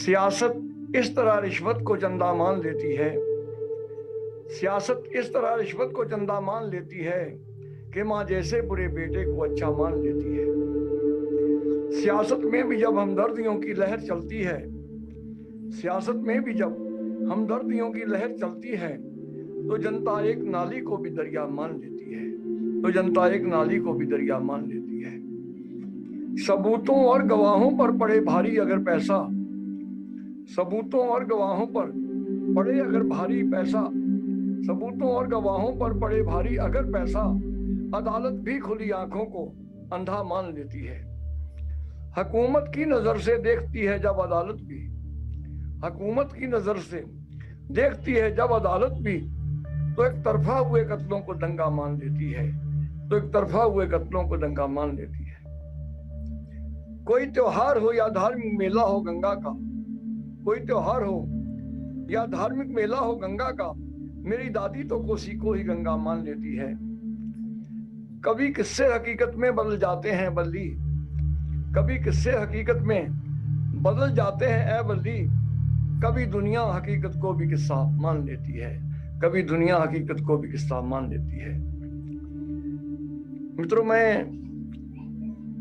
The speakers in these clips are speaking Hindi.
सियासत इस तरह रिश्वत को चंदा मान लेती है, सियासत इस तरह रिश्वत को चंदा मान लेती है कि माँ जैसे बुरे बेटे को अच्छा मान लेती है। सियासत में भी जब हमदर्दियों की लहर चलती है, सियासत में भी जब हमदर्दियों की लहर चलती है, तो जनता एक नाली को भी दरिया मान लेती है, तो जनता एक नाली को भी दरिया मान लेती है। सबूतों और गवाहों पर पड़े भारी अगर पैसा, सबूतों और गवाहों पर पड़े अगर भारी पैसा, सबूतों और गवाहों पर पड़े भारी अगर पैसा, अदालत भी खुली आंखों को अंधा मान लेती है। हुकूमत की नजर से देखती है जब अदालत भी, हुकूमत की नजर से देखती है जब अदालत भी, तो एक तरफा हुए कत्लों को दंगा मान लेती है, तो एक तरफा हुए कत्लों को दंगा मान लेती है। कोई त्योहार हो या धार्मिक मेला हो गंगा का, कोई त्योहार हो या धार्मिक मेला हो गंगा का, मेरी दादी तो कोसी को ही गंगा मान लेती है। कभी किस्से हकीकत में बदल जाते हैं बल्ली, कभी किस्से हकीकत में बदल जाते हैं ए बल्ली, कभी दुनिया हकीकत को भी किस्सा मान लेती है, कभी दुनिया हकीकत को भी किस्सा मान लेती है। मित्रों, मैं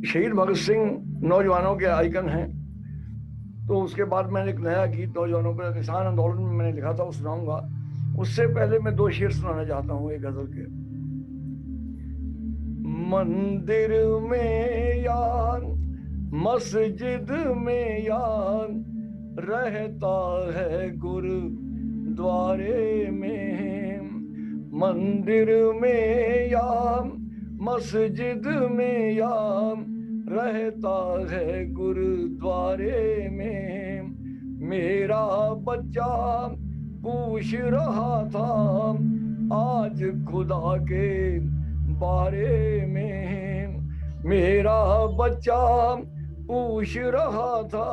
शहीद भगत सिंह नौजवानों के आइकन हैं, तो उसके बाद मैंने एक नया गीत नौजवानों पर किसान आंदोलन में मैंने लिखा था, वो सुनाऊंगा। उससे पहले मैं दो शेर सुनाना चाहता हूँ एक गजल के। मंदिर में यार, मस्जिद में यार, रहता है गुरुद्वारे में। मंदिर में यार, मस्जिद में यार, रहता है गुरुद्वारे में। मेरा बच्चा पूछ रहा था आज खुदा के बारे में। मेरा बच्चा पूछ रहा था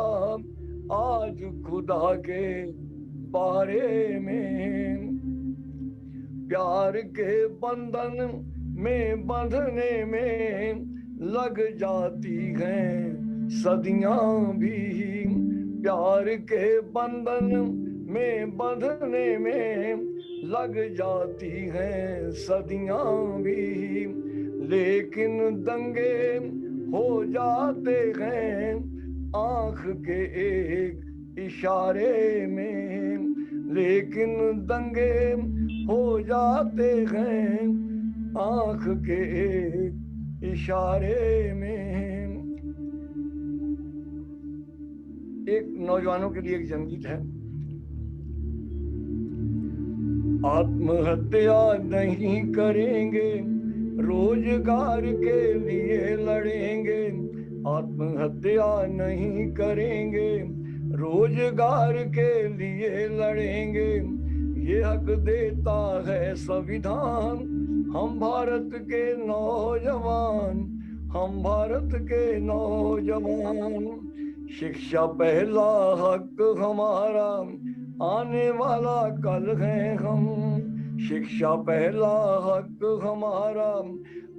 आज खुदा के बारे में। प्यार के बंधन में बंधने में लग जाती हैं सदियां भी। प्यार के बंधन में बंधने में लग जाती हैं सदियां भी। लेकिन दंगे हो जाते हैं आंख के एक इशारे में। लेकिन दंगे हो जाते हैं आंख के एक इशारे में। एक नौजवानों के लिए एक जनगीत है। आत्महत्या नहीं करेंगे, रोजगार के लिए लड़ेंगे। आत्महत्या नहीं करेंगे, रोजगार के लिए लड़ेंगे। ये हक देता है संविधान, हम भारत के नौजवान, हम भारत के नौजवान। शिक्षा पहला हक हमारा, आने वाला कल है हम। शिक्षा पहला हक हमारा,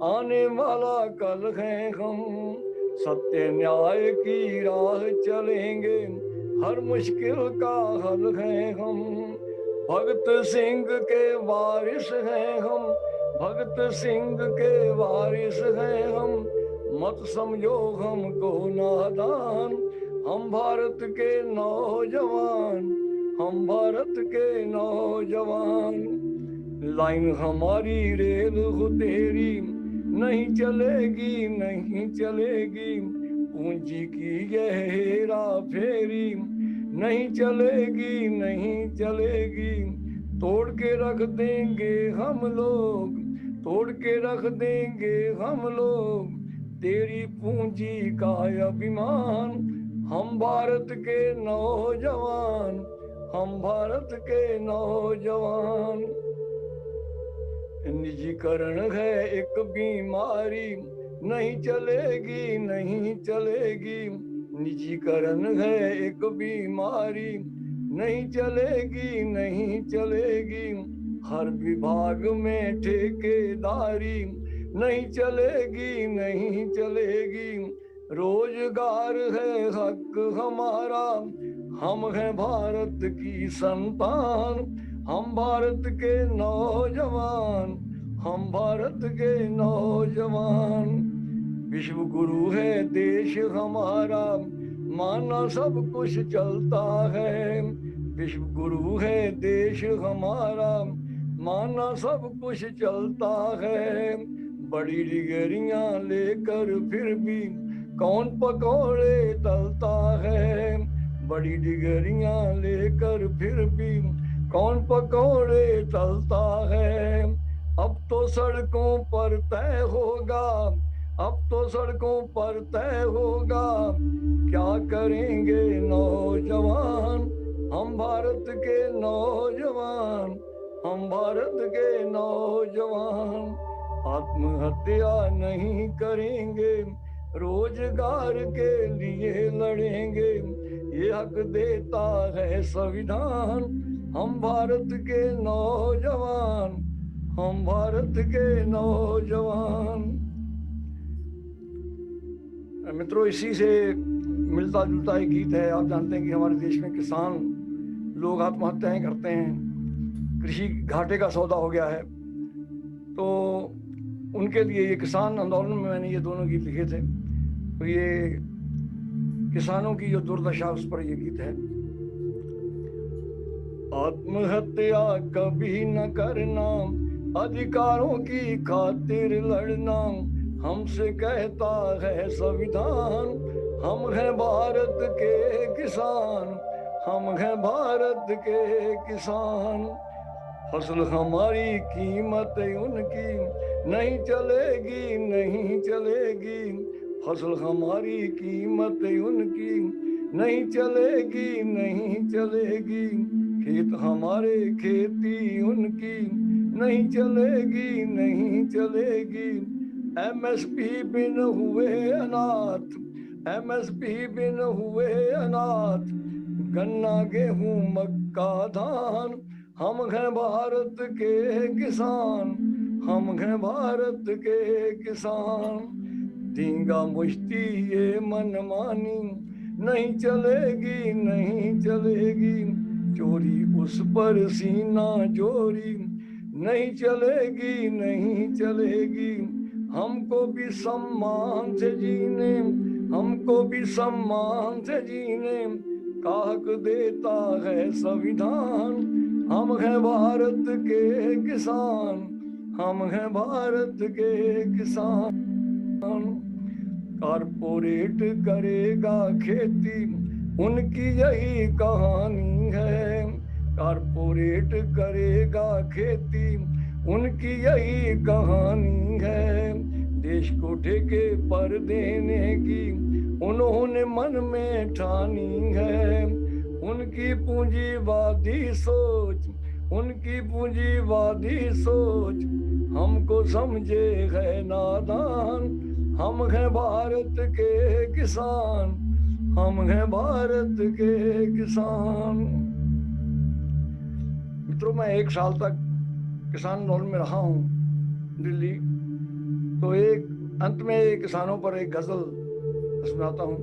आने वाला कल है हम। सत्य न्याय की राह चलेंगे, हर मुश्किल का हल है हम। भगत सिंह के वारिस हैं हम, भगत सिंह के वारिस हैं हम। मत समझो हमको नादान, हम भारत के नौजवान, हम भारत के नौजवान। लाइन हमारी रेल हो तेरी, नहीं चलेगी नहीं चलेगी। पूंजी की यह हेरा फेरी, नहीं चलेगी नहीं चलेगी। तोड़ के रख देंगे हम लोग, तोड़ के रख देंगे हम लोग तेरी पूंजी का अभिमान। हम भारत के नौजवान, हम भारत के नौजवान। निजीकरण है एक बीमारी, नहीं चलेगी नहीं चलेगी। निजीकरण है एक बीमारी, नहीं चलेगी नहीं चलेगी। हर विभाग में ठेकेदारी, नहीं चलेगी नहीं चलेगी। रोजगार है हक हमारा, हम हैं भारत की संतान, हम भारत के नौजवान, हम भारत के नौजवान। विश्व गुरु है देश हमारा, माना सब कुछ चलता है। विश्व गुरु है देश हमारा, माना सब कुछ चलता है। बड़ी डिगरियां लेकर फिर भी कौन पकौड़े तलता है। बड़ी डिगरियां लेकर फिर भी कौन पकौड़े तलता है। अब तो सड़कों पर तय होगा, अब तो सड़कों पर तय होगा, क्या करेंगे नौजवान, हम भारत के नौजवान, हम भारत के नौजवान। आत्महत्या नहीं करेंगे, रोजगार के लिए लड़ेंगे, ये हक देता है संविधान, हम भारत के नौजवान, हम भारत के नौजवान। मित्रों, इसी से मिलता जुलता एक गीत है। आप जानते हैं कि हमारे देश में किसान लोग आत्महत्याएं करते हैं, कृषि घाटे का सौदा हो गया है। तो उनके लिए ये किसान आंदोलन में मैंने ये दोनों गीत लिखे थे। तो ये किसानों की जो दुर्दशा उस पर ये गीत है। आत्महत्या कभी न करना, अधिकारों की खातिर लड़ना, हमसे कहता है संविधान, हम हैं भारत के किसान, हम हैं भारत के किसान। फसल हमारी कीमत उनकी नहीं चलेगी, नहीं चलेगी, फसल हमारी कीमत उनकी नहीं चलेगी, नहीं चलेगी, खेत हमारे खेती उनकी नहीं चलेगी, नहीं चलेगी। एमएसपी बिन हुए अनाथ, एमएसपी बिन हुए अनाथ, गन्ना गेहूं मक्का धान, हम हैं भारत के किसान, हम हैं भारत के किसान। धींगा मुश्ती ये मनमानी नहीं चलेगी, नहीं चलेगी, चोरी उस पर सीना जोरी नहीं चलेगी, नहीं चलेगी। हमको भी सम्मान से जीने, हमको भी सम्मान से जीने का हक देता है संविधान, हम हैं भारत के किसान, हम हैं भारत के किसान। कारपोरेट करेगा खेती, उनकी यही कहानी है। कारपोरेट करेगा खेती, उनकी यही कहानी है। देश को ठेके पर देने की उन्होंने मन में ठानी है। उनकी पूंजीवादी सोच, उनकी पूंजीवादी सोच हमको समझे है नादान, हम हैं भारत के किसान, हम हैं भारत के किसान। मित्रों, मैं 1 साल तक किसान आंदोलन में रहा हूँ दिल्ली। तो एक अंत में किसानों पर एक गजल सुनाता हूँ।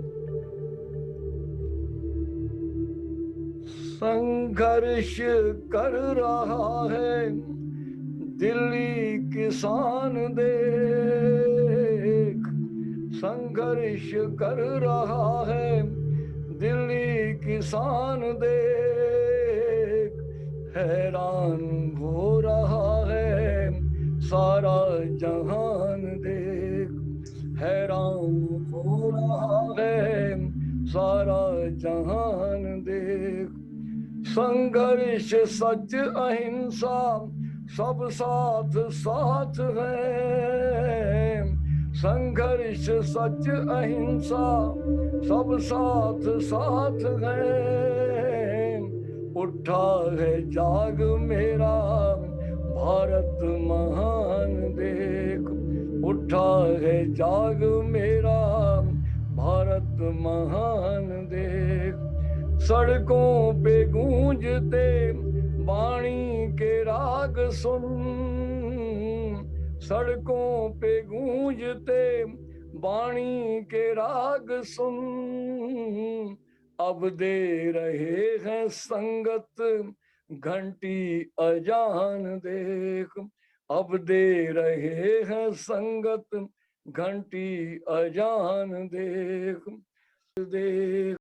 संघर्ष कर रहा है दिल्ली किसान देख, संघर्ष कर रहा है दिल्ली किसान देख, हैरान हो रहा है सारा जहान देख, हैरान हो रहा है सारा जहान देख। संघर्ष सच अहिंसा सब साथ साथ है, संघर्ष सच अहिंसा सब साथ साथ है। उठा है जाग मेरा भारत महान देख, उठा है जाग मेरा भारत महान देख। सड़कों पे गूंजते वाणी के राग सुन, सड़कों पे गूंजते वाणी के राग सुन, अब दे रहे हैं संगत घंटी अजान देख। अब दे रहे हैं संगत घंटी अजान देख। देख